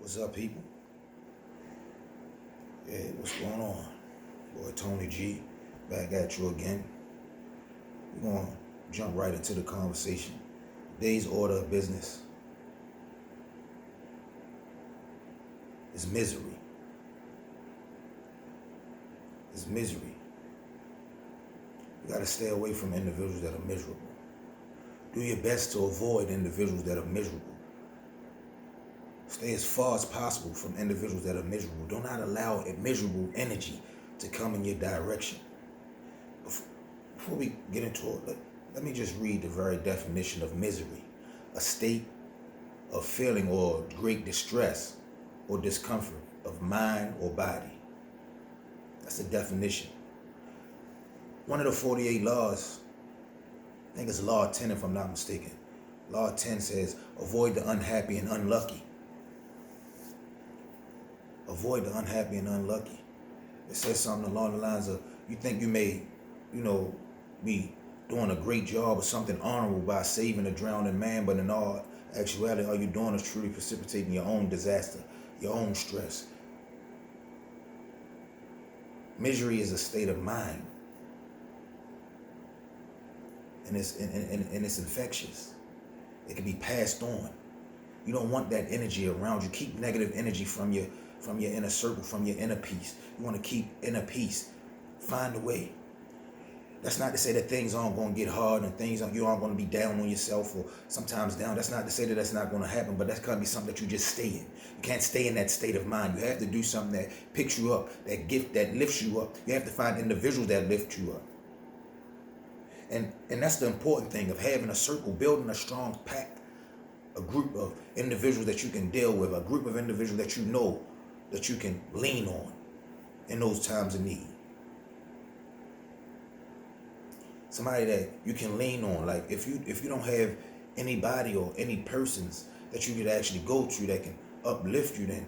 What's up, people? Hey, what's going on? Boy, Tony G, back at you again. We're going to jump right into the conversation. Today's order of business is misery. It's misery. You got to stay away from individuals that are miserable. Do your best to avoid individuals that are miserable. Stay as far as possible from individuals that are miserable. Do not allow a miserable energy to come in your direction. Before we get into it, let me just read the very definition of misery. A state of feeling or great distress or discomfort of mind or body. That's the definition. One of the 48 laws, I think it's Law 10 if I'm not mistaken. Law 10 says, avoid the unhappy and unlucky. Avoid the unhappy and unlucky. It says something along the lines of, you think you may, be doing a great job or something honorable by saving a drowning man, but in all actuality, all you're doing is truly precipitating your own disaster, your own stress. Misery is a state of mind. And it's infectious. It can be passed on. You don't want that energy around you. Keep negative energy from your inner circle, from your inner peace. You want to keep inner peace. Find a way. That's not to say that things aren't going to get hard and you aren't going to be down on yourself or sometimes down. That's not to say that that's not going to happen, but that's going to be something that you just stay in. You can't stay in that state of mind. You have to do something that picks you up, that lifts you up. You have to find individuals that lift you up. And that's the important thing of having a circle, building a strong pack, a group of individuals that you can deal with, a group of individuals that you know that you can lean on in those times of need. Somebody that you can lean on. Like if you don't have anybody or any persons that you could actually go to that can uplift you, then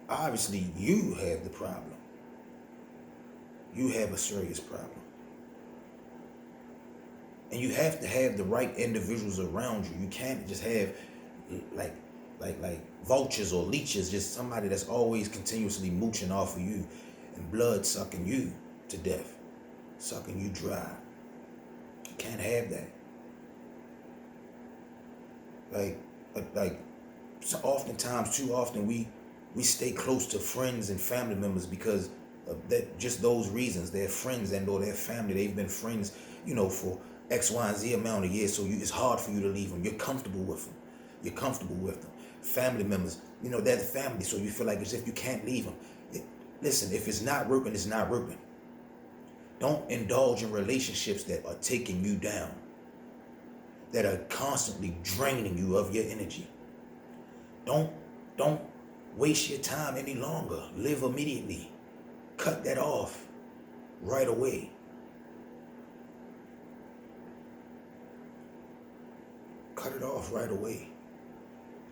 obviously you have the problem. You have a serious problem. And you have to have the right individuals around you. You can't just have like vultures or leeches, just somebody that's always continuously mooching off of you and blood sucking you to death, sucking you dry. You can't have that. So oftentimes, too often, we stay close to friends and family members because of that, just those reasons. They're friends and or they're family. They've been friends, for X, Y, and Z amount of years. So it's hard for you to leave them. You're comfortable with them. Family members, they're the family. So you feel like as if you can't leave them. Listen, if it's not working, it's not working. Don't indulge in relationships that are taking you down, that are constantly draining you of your energy. Don't waste your time any longer. Live immediately. Cut that off right away. Cut it off right away.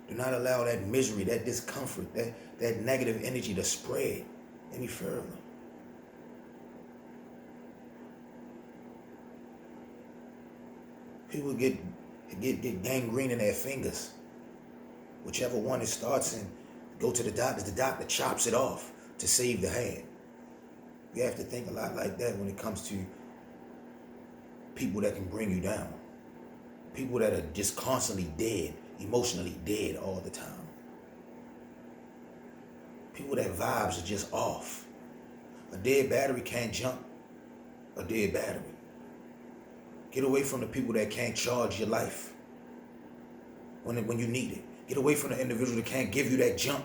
Do not allow that misery, that discomfort, that negative energy to spread any further. People get gangrene in their fingers. Whichever one it starts in, go to the doctor chops it off to save the hand. You have to think a lot like that when it comes to people that can bring you down. People that are just constantly dead, emotionally dead all the time. People that vibes are just off. A dead battery can't jump a dead battery. Get away from the people that can't charge your life when you need it. Get away from the individual that can't give you that jump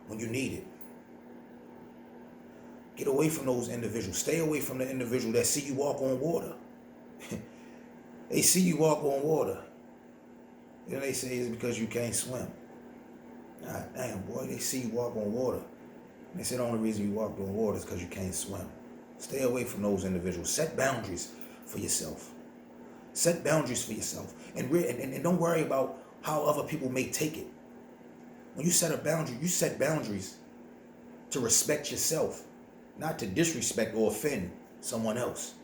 when you need it. Get away from those individuals. Stay away from the individual that see you walk on water. They see you walk on water. They say it's because you can't swim. God damn, boy, they see you walk on water. They say the only reason you walk on water is because you can't swim. Stay away from those individuals. Set boundaries for yourself. Set boundaries for yourself. And don't worry about how other people may take it. When you set a boundary, you set boundaries to respect yourself, not to disrespect or offend someone else.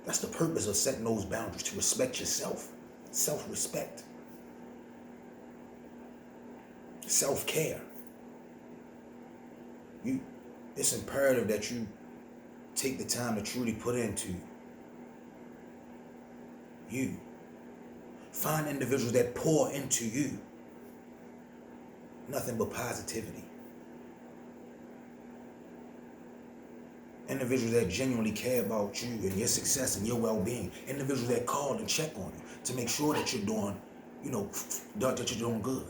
That's the purpose of setting those boundaries, to respect yourself. Self-respect. Self-care. It's imperative that you take the time to truly put into you. Find individuals that pour into you. Nothing but positivity. Individuals that genuinely care about you and your success and your well-being. Individuals that call and check on you to make sure that you're doing, that you're doing good.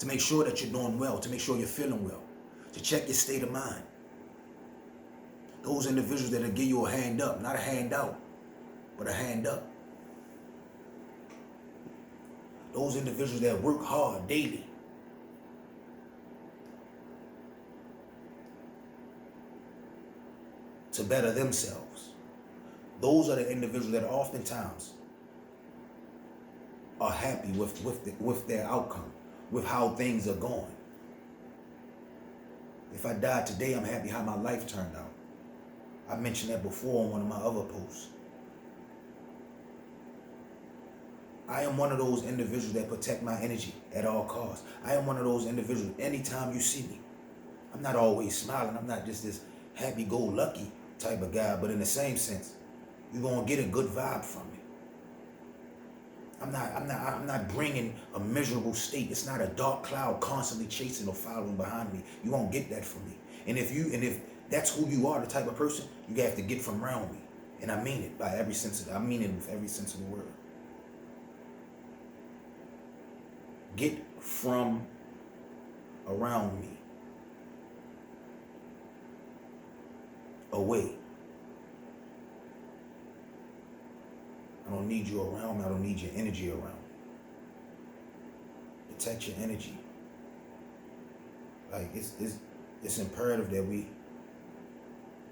To make sure that you're doing well. To make sure you're feeling well. To check your state of mind. Those individuals that'll give you a hand up, not a hand out, but a hand up. Those individuals that work hard daily. To better themselves. Those are the individuals that oftentimes are happy with their outcome, with how things are going. If I died today, I'm happy how my life turned out. I mentioned that before on one of my other posts. I am one of those individuals that protect my energy at all costs. I am one of those individuals, anytime you see me, I'm not always smiling. I'm not just this happy-go-lucky type of guy, but in the same sense, you're going to get a good vibe from me. I'm not bringing a miserable state. It's not a dark cloud constantly chasing or following behind me. You won't get that from me. And if that's who you are, the type of person, you have to get from around me. And I mean it with every sense of the word. Get from around me. Away. I don't need you around me. I don't need your energy around me. Protect your energy. Like it's imperative that we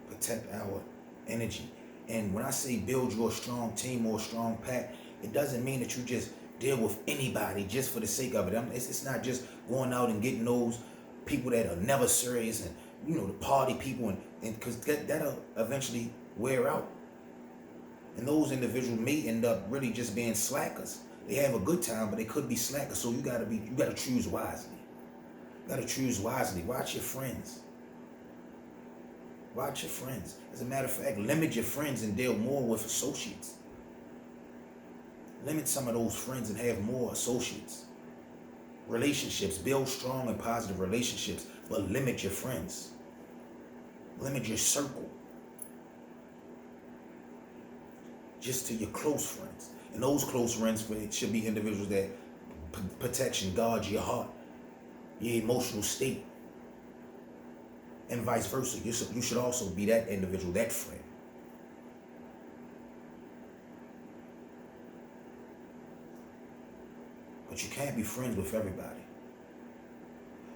protect our energy. And when I say build your strong team or a strong pack, it doesn't mean that you just deal with anybody just for the sake of it. It's not just going out and getting those people that are never serious and the party people and because that'll eventually wear out. And those individuals may end up really just being slackers. They have a good time, but they could be slackers. So you gotta choose wisely. You gotta choose wisely. Watch your friends. Watch your friends. As a matter of fact, limit your friends and deal more with associates. Limit some of those friends and have more associates. Relationships. Build strong and positive relationships, but limit your friends. Limit your circle. Just to your close friends. And those close friends should be individuals that protection guards your heart, your emotional state. And vice versa. You should also be that individual, that friend. But you can't be friends with everybody.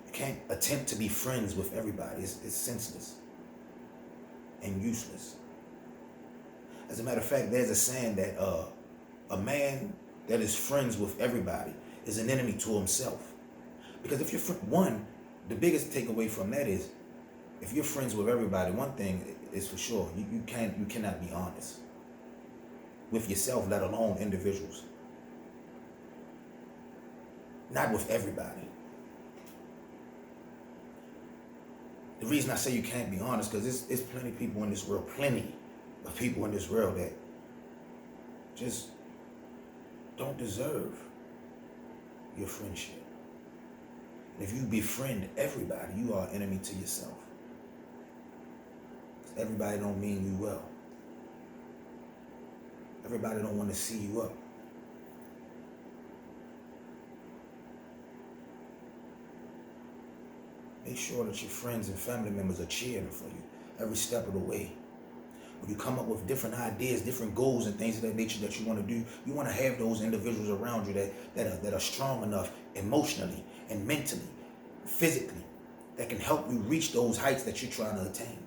You can't attempt to be friends with everybody. It's senseless and useless. As a matter of fact, there's a saying that a man that is friends with everybody is an enemy to himself. Because if you're the biggest takeaway from that is, if you're friends with everybody, one thing is for sure, you cannot be honest with yourself, let alone individuals. Not with everybody. The reason I say you can't be honest, because there's plenty of people in this world, that just don't deserve your friendship. And if you befriend everybody, you are an enemy to yourself. Because everybody don't mean you well. Everybody don't want to see you up. Make sure that your friends and family members are cheering for you every step of the way. When you come up with different ideas, different goals and things of that nature that you want to do, you want to have those individuals around you that are strong enough emotionally and mentally, physically, that can help you reach those heights that you're trying to attain.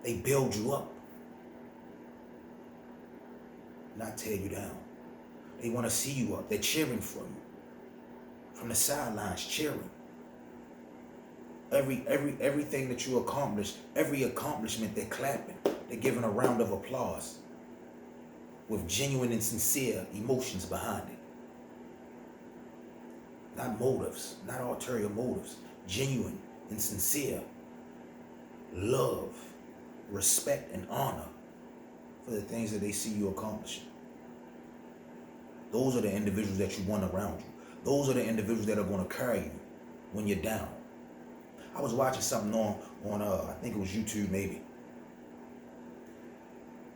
They build you up, not tear you down. They want to see you up. They're cheering for you. From the sidelines, cheering. Everything that you accomplish, every accomplishment, they're clapping. They're giving a round of applause with genuine and sincere emotions behind it. not motives, not ulterior motives, genuine and sincere love, respect, and honor for the things that they see you accomplishing. Those are the individuals that you want around you. Those are the individuals that are going to carry you when you're down. I was watching something on I think it was YouTube maybe.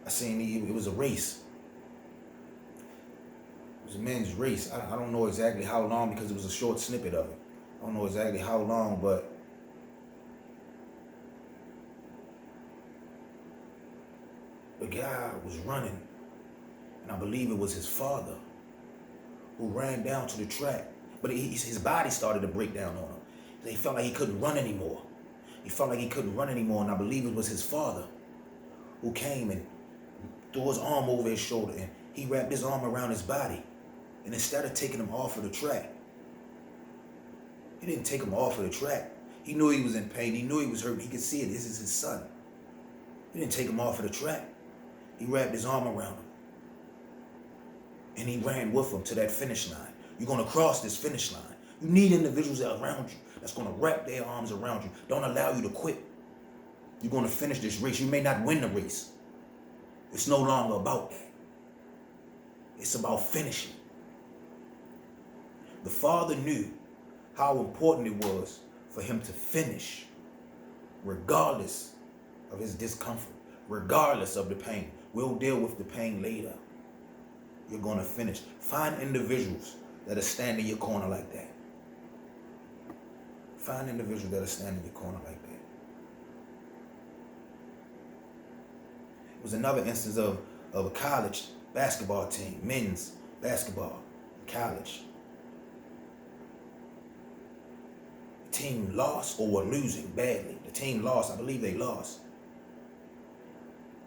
I seen it was a race. It was a men's race. I don't know exactly how long because it was a short snippet of it. I don't know exactly how long, but the guy was running, and I believe it was his father who ran down to the track. But his body started to break down on him. He felt like he couldn't run anymore. And I believe it was his father who came and threw his arm over his shoulder, and he wrapped his arm around his body. And instead of taking him off of the track, he didn't take him off of the track. He knew he was in pain. He knew he was hurt. He could see it. This is his son. He didn't take him off of the track. He wrapped his arm around him. And he ran with him to that finish line. You're going to cross this finish line. You need individuals around you that's going to wrap their arms around you. Don't allow you to quit. You're going to finish this race. You may not win the race. It's no longer about that. It's about finishing. The father knew how important it was for him to finish, regardless of his discomfort, regardless of the pain. We'll deal with the pain later. You're going to finish. Find individuals that are standing in your corner like that. Find individuals that are standing in your corner like that. It was another instance of a college basketball team, men's basketball, college. The team lost or were losing badly. The team lost. I believe they lost.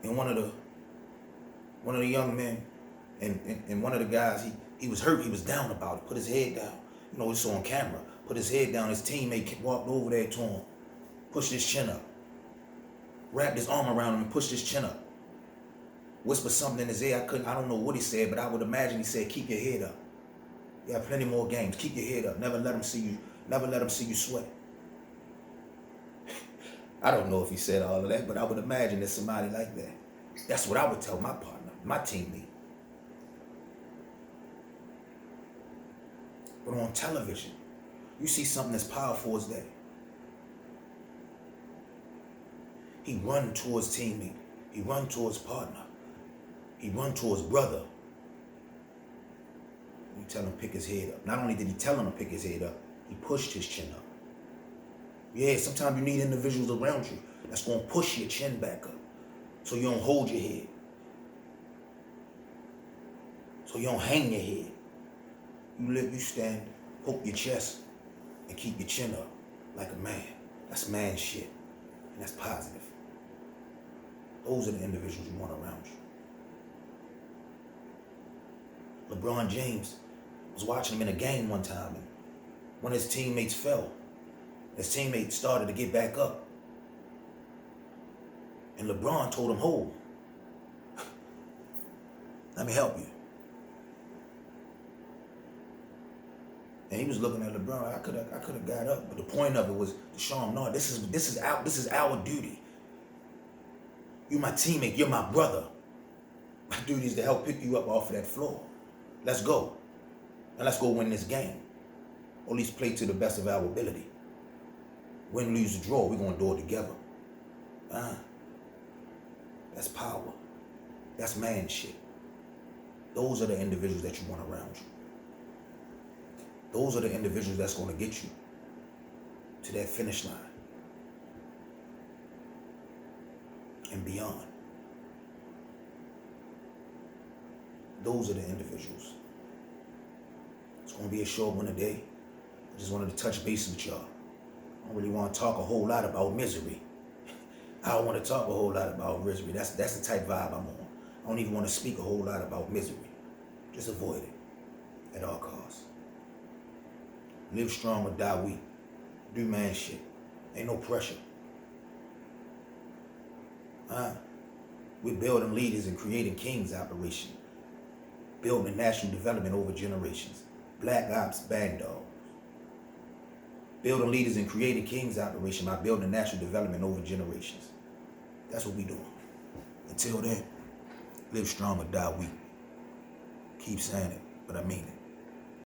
And one of the young men and one of the guys, he was hurt. He was down about it. Put his head down. You know, it's on camera. Put his head down. His teammate walked over there to him, pushed his chin up, wrapped his arm around him and pushed his chin up. Whispered something in his ear. I don't know what he said, but I would imagine he said, "Keep your head up. You have plenty more games. Keep your head up. Never let them see you. Never let them see you sweat." I don't know if he said all of that, but I would imagine there's somebody like that. That's what I would tell my partner, my teammate. But on television, you see something as powerful as that. He run towards teammate. He run towards partner. He run towards brother. You tell him to pick his head up. Not only did he tell him to pick his head up, he pushed his chin up. Yeah, sometimes you need individuals around you that's going to push your chin back up so you don't hold your head. So you don't hang your head. You stand, poke your chest, and keep your chin up like a man. That's man shit. And that's positive. Those are the individuals you want around you. LeBron James was watching him in a game one time, and one of his teammates fell. His teammate started to get back up. And LeBron told him, "Hold. Let me help you." And he was looking at LeBron. I could have got up, but the point of it was to show him, no, this is our duty. You're my teammate. You're my brother. My duty is to help pick you up off of that floor. Let's go. And let's go win this game. Or at least play to the best of our ability. Win, lose, or draw, we're going to do it together. That's power. That's man shit. Those are the individuals that you want around you. Those are the individuals that's going to get you to that finish line and beyond. Those are the individuals. It's going to be a short one today. I just wanted to touch base with y'all. I don't really want to talk a whole lot about misery. I don't want to talk a whole lot about misery. That's the type vibe I'm on. I don't even want to speak a whole lot about misery. Just avoid it at all costs. Live strong or die weak. Do man shit. Ain't no pressure. We're building leaders and creating kings operation. Building national development over generations. Black ops, bang dogs. Building leaders and creating kings operation by building national development over generations. That's what we doing. Until then, live strong or die weak. Keep saying it, but I mean it.